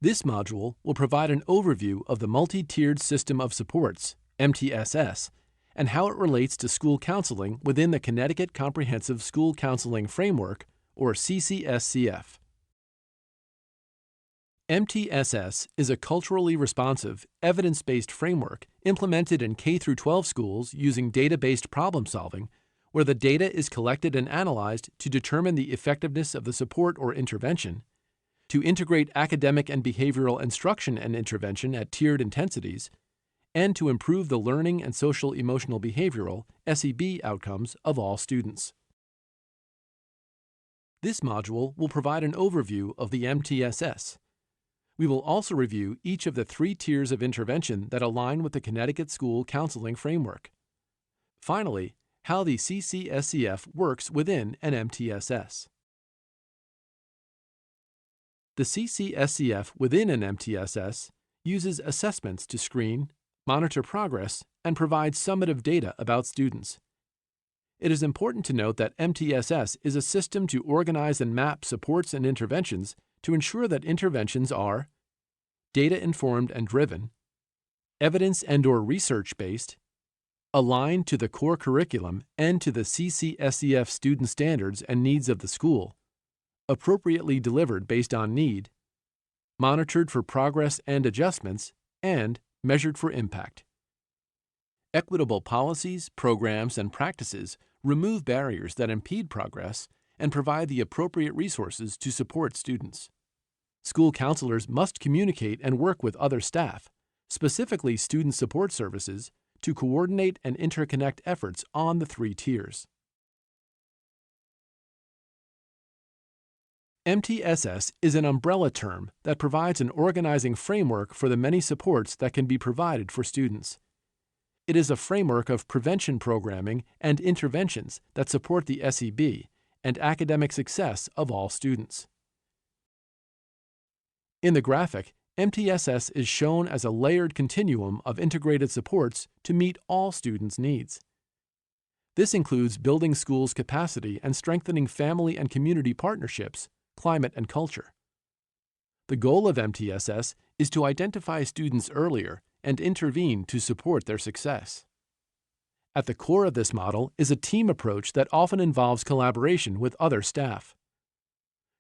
This module will provide an overview of the multi-tiered system of supports, MTSS, and how it relates to school counseling within the Connecticut Comprehensive School Counseling Framework, or CCSCF. MTSS is a culturally responsive, evidence-based framework implemented in K-12 schools using data-based problem-solving, where the data is collected and analyzed to determine the effectiveness of the support or intervention, to integrate academic and behavioral instruction and intervention at tiered intensities, and to improve the learning and social-emotional behavioral (SEB) outcomes of all students. This module will provide an overview of the MTSS. We will also review each of the 3 tiers of intervention that align with the Connecticut School Counseling Framework. Finally, how the CCSCF works within an MTSS. The CCSCF within an MTSS uses assessments to screen, monitor progress, and provide summative data about students. It is important to note that MTSS is a system to organize and map supports and interventions to ensure that interventions are data-informed and driven, evidence and/or research-based, aligned to the core curriculum and to the CCSCF student standards and needs of the school, appropriately delivered based on need, monitored for progress and adjustments, and measured for impact. Equitable policies, programs, and practices remove barriers that impede progress and provide the appropriate resources to support students. School counselors must communicate and work with other staff, specifically student support services, to coordinate and interconnect efforts on the 3 tiers. MTSS is an umbrella term that provides an organizing framework for the many supports that can be provided for students. It is a framework of prevention programming and interventions that support the SEB and academic success of all students. In the graphic, MTSS is shown as a layered continuum of integrated supports to meet all students' needs. This includes building schools' capacity and strengthening family and community partnerships, climate, and culture. The goal of MTSS is to identify students earlier and intervene to support their success. At the core of this model is a team approach that often involves collaboration with other staff.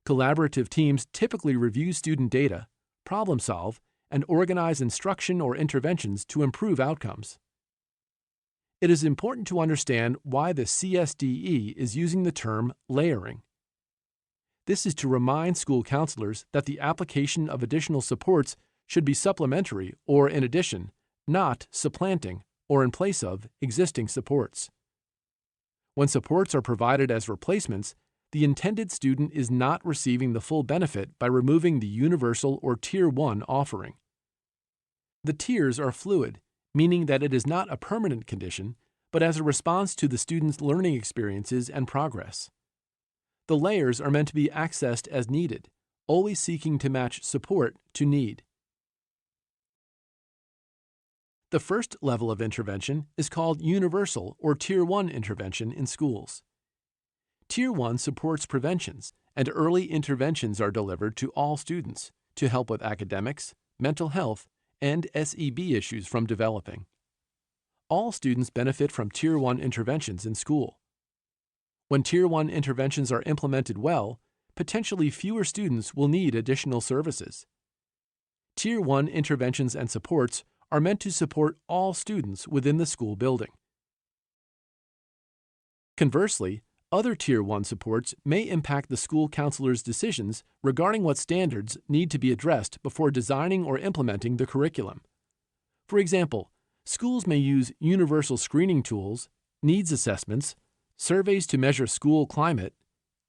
Collaborative teams typically review student data, problem solve, and organize instruction or interventions to improve outcomes. It is important to understand why the CSDE is using the term layering. This is to remind school counselors that the application of additional supports should be supplementary or in addition, not supplanting or in place of existing supports. When supports are provided as replacements, the intended student is not receiving the full benefit by removing the universal or Tier 1 offering. The tiers are fluid, meaning that it is not a permanent condition, but as a response to the student's learning experiences and progress. The layers are meant to be accessed as needed, always seeking to match support to need. The first level of intervention is called universal or Tier 1 intervention in schools. Tier 1 supports preventions, and early interventions are delivered to all students to help with academics, mental health, and SEB issues from developing. All students benefit from Tier 1 interventions in school. When Tier 1 interventions are implemented well, potentially fewer students will need additional services. Tier 1 interventions and supports are meant to support all students within the school building. Conversely, other Tier 1 supports may impact the school counselor's decisions regarding what standards need to be addressed before designing or implementing the curriculum. For example, schools may use universal screening tools, needs assessments, surveys to measure school climate,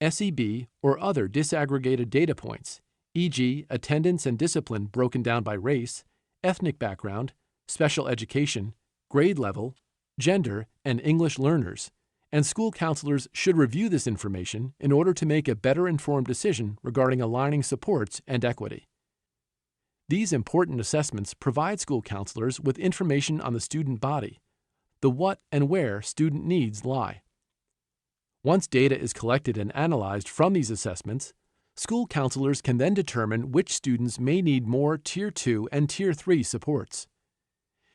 SEB, or other disaggregated data points, e.g., attendance and discipline broken down by race, ethnic background, special education, grade level, gender, and English learners, and school counselors should review this information in order to make a better informed decision regarding aligning supports and equity. These important assessments provide school counselors with information on the student body, the what and where student needs lie. Once data is collected and analyzed from these assessments, School counselors can then determine which students may need more Tier 2 and Tier 3 supports.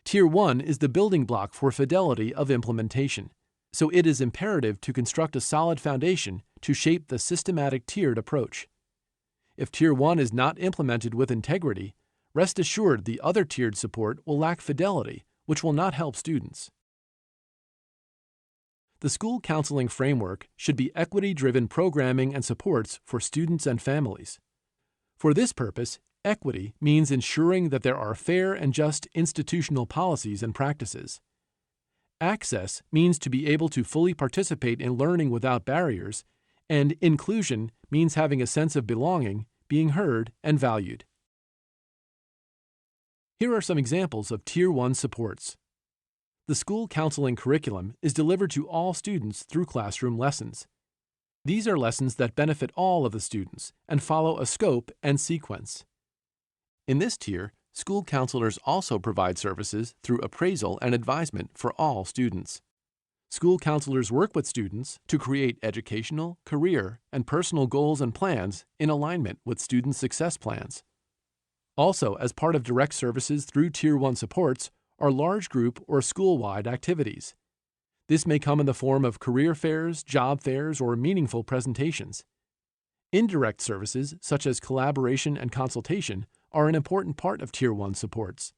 Tier 1 is the building block for fidelity of implementation, so it is imperative to construct a solid foundation to shape the systematic tiered approach. If Tier 1 is not implemented with integrity, rest assured the other tiered support will lack fidelity, which will not help students. The school counseling framework should be equity-driven programming and supports for students and families. For this purpose, equity means ensuring that there are fair and just institutional policies and practices. Access means to be able to fully participate in learning without barriers, and inclusion means having a sense of belonging, being heard, and valued. Here are some examples of Tier 1 supports. The school counseling curriculum is delivered to all students through classroom lessons. These are lessons that benefit all of the students and follow a scope and sequence. In this tier, school counselors also provide services through appraisal and advisement for all students. School counselors work with students to create educational, career, and personal goals and plans in alignment with student success plans. Also, as part of direct services through Tier 1 supports are large group or school-wide activities. This may come in the form of career fairs, job fairs, or meaningful presentations. Indirect services, such as collaboration and consultation, are an important part of Tier 1 supports.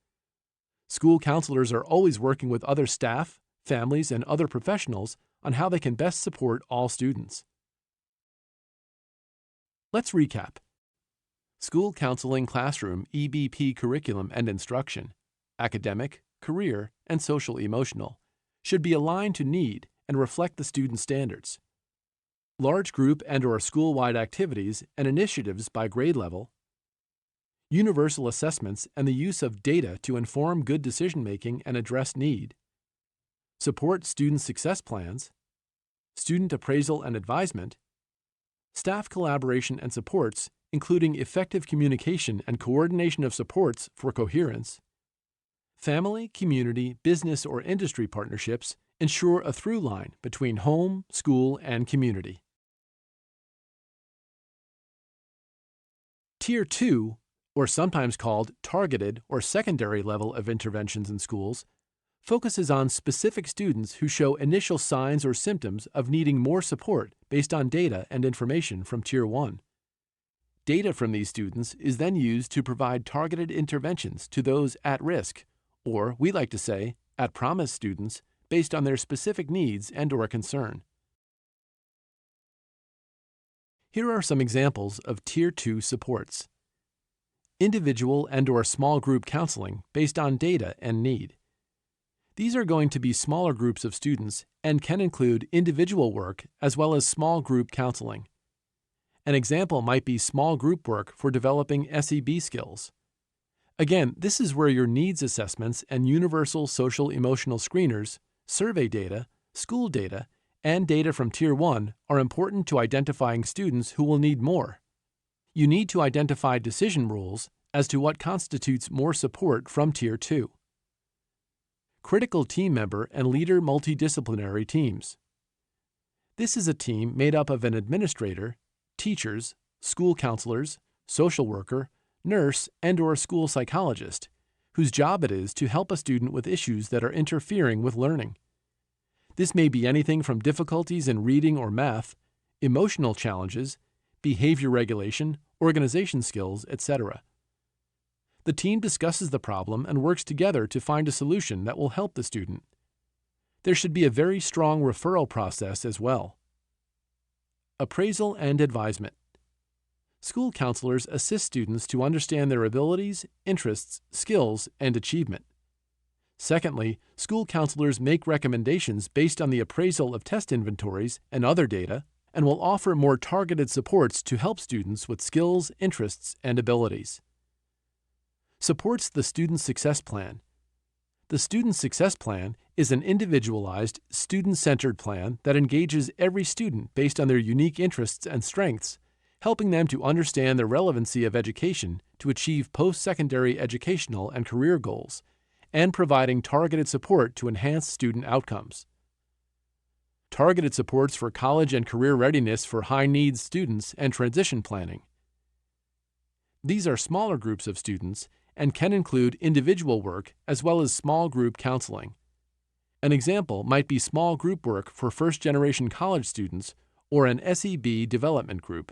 School counselors are always working with other staff, families, and other professionals on how they can best support all students. Let's recap. School counseling classroom EBP curriculum and instruction, academic, career, and social-emotional, should be aligned to need and reflect the student standards. Large group and/or school-wide activities and initiatives by grade level, universal assessments and the use of data to inform good decision-making and address need, support student success plans, student appraisal and advisement, staff collaboration and supports, including effective communication and coordination of supports for coherence, family, community, business, or industry partnerships ensure a through line between home, school, and community. Tier 2, or sometimes called targeted or secondary level of interventions in schools, focuses on specific students who show initial signs or symptoms of needing more support based on data and information from Tier 1. Data from these students is then used to provide targeted interventions to those at risk, or we like to say, at promise students, based on their specific needs and/or concern. Here are some examples of Tier 2 supports. Individual and/or small group counseling based on data and need. These are going to be smaller groups of students and can include individual work as well as small group counseling. An example might be small group work for developing SEB skills. Again, this is where your needs assessments and universal social-emotional screeners, survey data, school data, and data from Tier 1 are important to identifying students who will need more. You need to identify decision rules as to what constitutes more support from Tier 2. Critical team member and leader multidisciplinary teams. This is a team made up of an administrator, teachers, school counselors, social worker, nurse, and/or school psychologist, whose job it is to help a student with issues that are interfering with learning. This may be anything from difficulties in reading or math, emotional challenges, behavior regulation, organization skills, etc. The team discusses the problem and works together to find a solution that will help the student. There should be a very strong referral process as well. Appraisal and advisement. School counselors assist students to understand their abilities, interests, skills, and achievement. Secondly, school counselors make recommendations based on the appraisal of test inventories and other data, and will offer more targeted supports to help students with skills, interests, and abilities. Supports the Student Success Plan. The Student Success Plan is an individualized, student-centered plan that engages every student based on their unique interests and strengths, helping them to understand the relevancy of education to achieve post-secondary educational and career goals, and providing targeted support to enhance student outcomes. Targeted supports for college and career readiness for high-needs students and transition planning, These are smaller groups of students and can include individual work as well as small group counseling. An example might be small group work for first-generation college students or an SEB development group.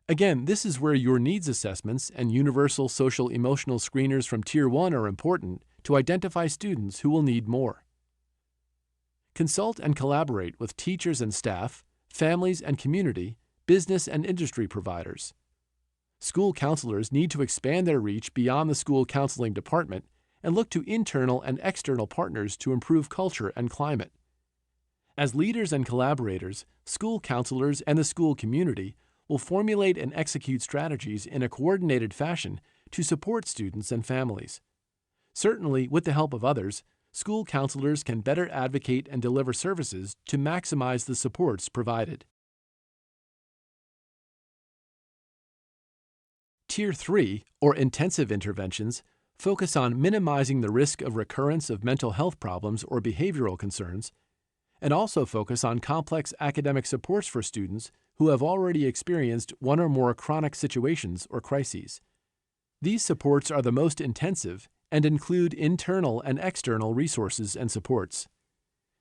Again, this is where your needs assessments and universal social emotional screeners from Tier 1 are important to identify students who will need more. Consult and collaborate with teachers and staff, families and community, business and industry providers. School counselors need to expand their reach beyond the school counseling department and look to internal and external partners to improve culture and climate. As leaders and collaborators, school counselors and the school community will formulate and execute strategies in a coordinated fashion to support students and families. Certainly, with the help of others, school counselors can better advocate and deliver services to maximize the supports provided. Tier 3, or intensive interventions, focus on minimizing the risk of recurrence of mental health problems or behavioral concerns, and also focus on complex academic supports for students who have already experienced one or more chronic situations or crises. These supports are the most intensive and include internal and external resources and supports.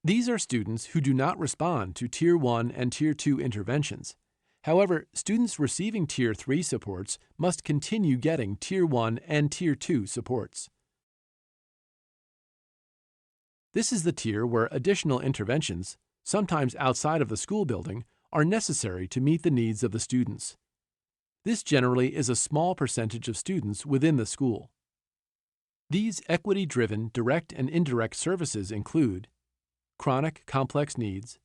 These are students who do not respond to Tier 1 and Tier 2 interventions. However, students receiving Tier 3 supports must continue getting Tier 1 and Tier 2 supports. This is the tier where additional interventions, sometimes outside of the school building, are necessary to meet the needs of the students. This generally is a small percentage of students within the school. These equity-driven direct and indirect services include chronic complex needs,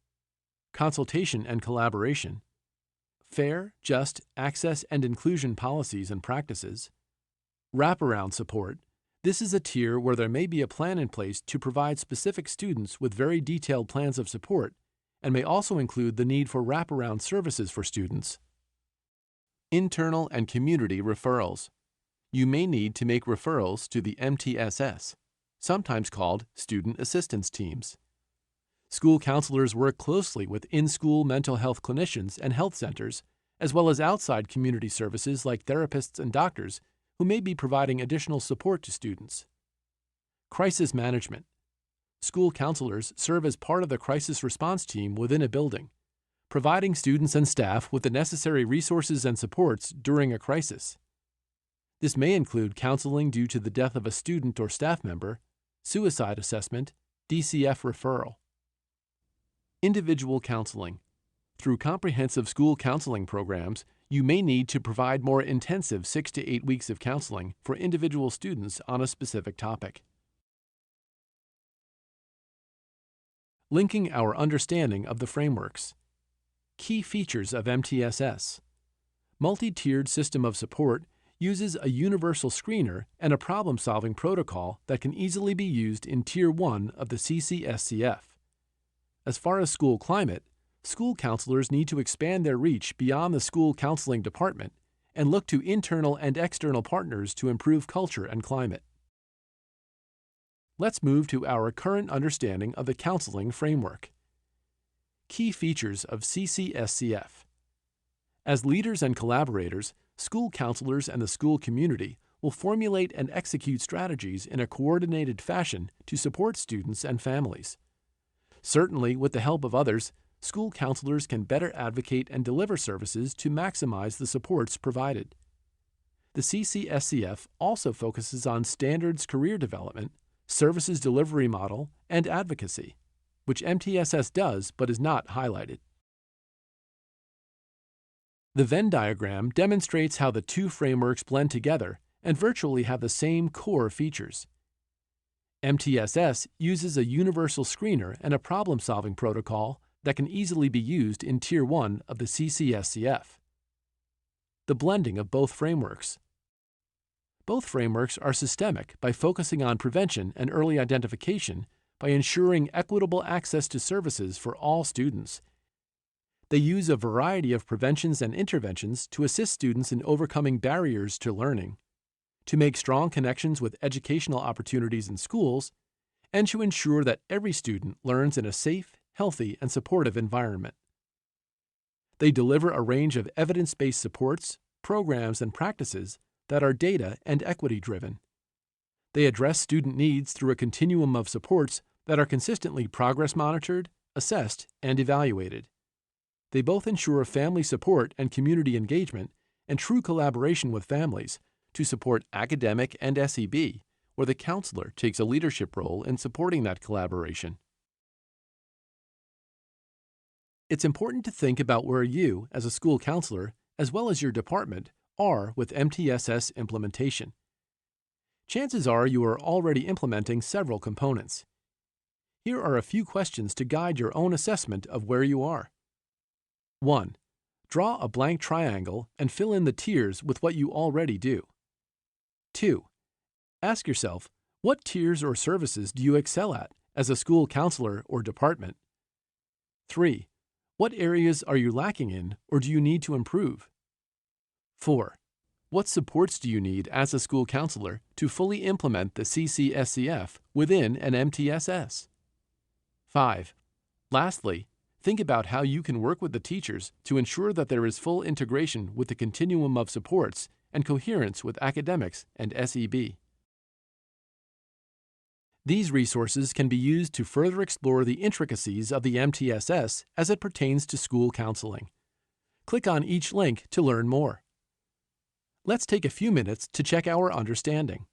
consultation and collaboration, fair, just access and inclusion policies and practices, wraparound support. This is a tier where there may be a plan in place to provide specific students with very detailed plans of support and may also include the need for wraparound services for students. Internal and community referrals. You may need to make referrals to the MTSS, sometimes called Student Assistance Teams. School counselors work closely with in-school mental health clinicians and health centers, as well as outside community services like therapists and doctors who may be providing additional support to students. Crisis management. School counselors serve as part of the crisis response team within a building, providing students and staff with the necessary resources and supports during a crisis. This may include counseling due to the death of a student or staff member, suicide assessment, DCF referral. Individual counseling. Through comprehensive school counseling programs, you may need to provide more intensive 6 to 8 weeks of counseling for individual students on a specific topic. Linking our understanding of the frameworks. Key features of MTSS. Multi-tiered system of support uses a universal screener and a problem-solving protocol that can easily be used in Tier 1 of the CCSCF. As far as school climate, school counselors need to expand their reach beyond the school counseling department and look to internal and external partners to improve culture and climate. Let's move to our current understanding of the counseling framework. Key features of CCSCF. As leaders and collaborators, school counselors and the school community will formulate and execute strategies in a coordinated fashion to support students and families. Certainly, with the help of others, school counselors can better advocate and deliver services to maximize the supports provided. The CCSCF also focuses on standards career development, services delivery model, and advocacy, which MTSS does but is not highlighted. The Venn diagram demonstrates how the two frameworks blend together and virtually have the same core features. MTSS uses a universal screener and a problem-solving protocol that can easily be used in Tier 1 of the CCSCF. The blending of both frameworks. Both frameworks are systemic by focusing on prevention and early identification by ensuring equitable access to services for all students. They use a variety of preventions and interventions to assist students in overcoming barriers to learning, to make strong connections with educational opportunities in schools, and to ensure that every student learns in a safe, healthy, and supportive environment. They deliver a range of evidence-based supports, programs, and practices that are data and equity driven. They address student needs through a continuum of supports that are consistently progress monitored, assessed, and evaluated. They both ensure family support and community engagement and true collaboration with families to support academic and SEB, where the counselor takes a leadership role in supporting that collaboration. It's important to think about where you, as a school counselor, as well as your department, are with MTSS implementation. Chances are you are already implementing several components. Here are a few questions to guide your own assessment of where you are. 1. Draw a blank triangle and fill in the tiers with what you already do. 2. Ask yourself, what tiers or services do you excel at as a school counselor or department? 3. What areas are you lacking in or do you need to improve? 4. What supports do you need as a school counselor to fully implement the CCSCF within an MTSS? 5. Lastly, think about how you can work with the teachers to ensure that there is full integration with the continuum of supports and coherence with academics and SEB. These resources can be used to further explore the intricacies of the MTSS as it pertains to school counseling. Click on each link to learn more. Let's take a few minutes to check our understanding.